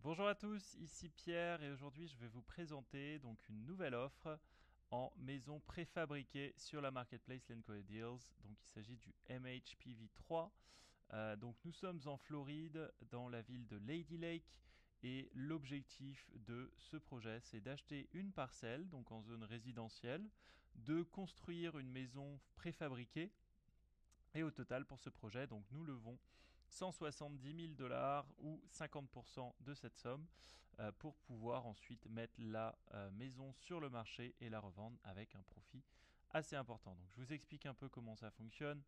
Bonjour à tous, ici Pierre et aujourd'hui je vais vous présenter donc une nouvelle offre en maison préfabriquée sur la marketplace Lenco Deals. Donc il s'agit du MHPV3. Donc nous sommes en Floride, dans la ville de Lady Lake. Et l'objectif de ce projet, c'est d'acheter une parcelle, donc en zone résidentielle, de construire une maison préfabriquée. Et au total, pour ce projet, donc nous levons 170 000 dollars ou 50% de cette somme pour pouvoir ensuite mettre la maison sur le marché et la revendre avec un profit assez important. Donc je vous explique un peu comment ça fonctionne.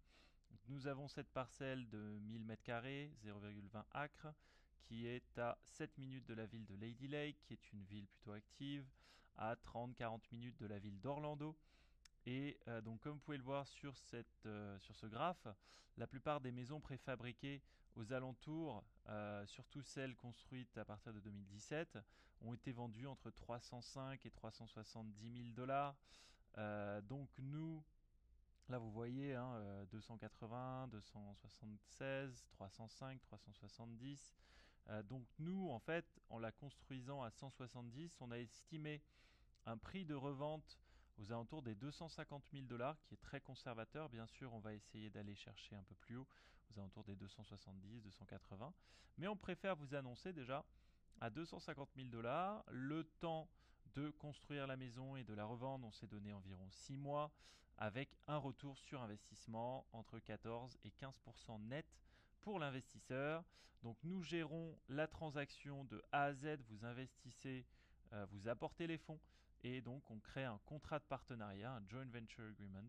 Nous avons cette parcelle de 1000 m², 0,20 acres, qui est à 7 minutes de la ville de Lady Lake, qui est une ville plutôt active, à 30-40 minutes de la ville d'Orlando. Et donc comme vous pouvez le voir sur ce graphe, la plupart des maisons préfabriquées aux alentours, surtout celles construites à partir de 2017, ont été vendues entre 305 et 370 000 dollars. Donc nous, là vous voyez, 280, 276, 305, 370. Donc nous, en fait, en la construisant à 170, on a estimé un prix de revente aux alentours des 250 000 dollars, qui est très conservateur. Bien sûr, on va essayer d'aller chercher un peu plus haut, aux alentours des 270, 280. Mais on préfère vous annoncer déjà à 250 000 dollars. Le temps de construire la maison et de la revendre, on s'est donné environ 6 mois, avec un retour sur investissement entre 14 et 15% net pour l'investisseur. Donc nous gérons la transaction de A à Z, vous investissez, vous apportez les fonds et donc on crée un contrat de partenariat, un joint venture agreement,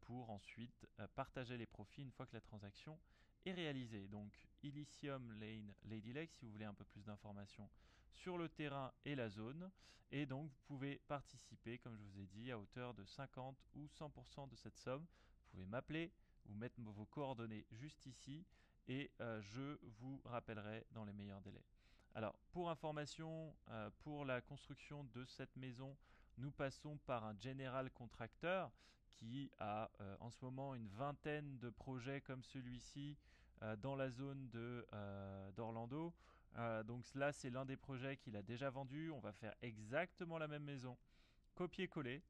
pour ensuite partager les profits une fois que la transaction est réalisée. Donc Elysium Lane Lady Lake, si vous voulez un peu plus d'informations sur le terrain et la zone. Et donc vous pouvez participer, comme je vous ai dit, à hauteur de 50 ou 100% de cette somme. Vous pouvez m'appeler ou mettre vos coordonnées juste ici et je vous rappellerai dans les meilleurs délais. Alors, pour information, pour la construction de cette maison, nous passons par un general contractor qui a en ce moment une vingtaine de projets comme celui-ci dans la zone d'Orlando. Donc là, c'est l'un des projets qu'il a déjà vendu. On va faire exactement la même maison, copier-coller.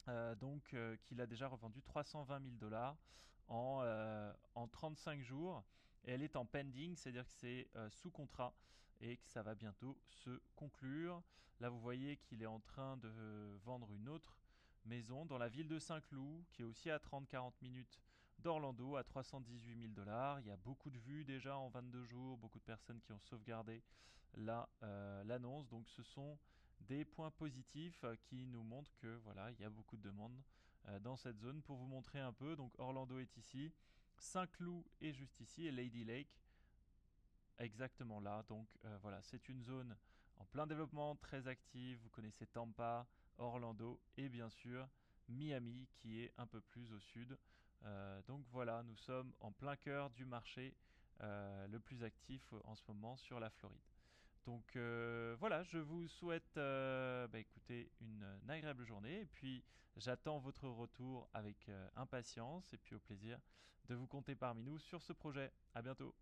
Qu'il a déjà revendu 320 000 dollars en 35 jours. Et elle est en pending, c'est-à-dire que c'est sous contrat et que ça va bientôt se conclure. Là, vous voyez qu'il est en train de vendre une autre maison dans la ville de Saint-Cloud, qui est aussi à 30-40 minutes d'Orlando, à 318 000 dollars. Il y a beaucoup de vues déjà en 22 jours, beaucoup de personnes qui ont sauvegardé l'annonce. Donc ce sont des points positifs qui nous montrent que voilà, il y a beaucoup de demandes dans cette zone. Pour vous montrer un peu, donc Orlando est ici, Saint-Cloud est juste ici et Lady Lake exactement là. Donc voilà, c'est une zone en plein développement, très active. Vous connaissez Tampa, Orlando et bien sûr Miami qui est un peu plus au sud. Donc voilà, nous sommes en plein cœur du marché le plus actif en ce moment sur la Floride. Donc voilà, je vous souhaite écoutez, une agréable journée et puis j'attends votre retour avec impatience et puis au plaisir de vous compter parmi nous sur ce projet. À bientôt.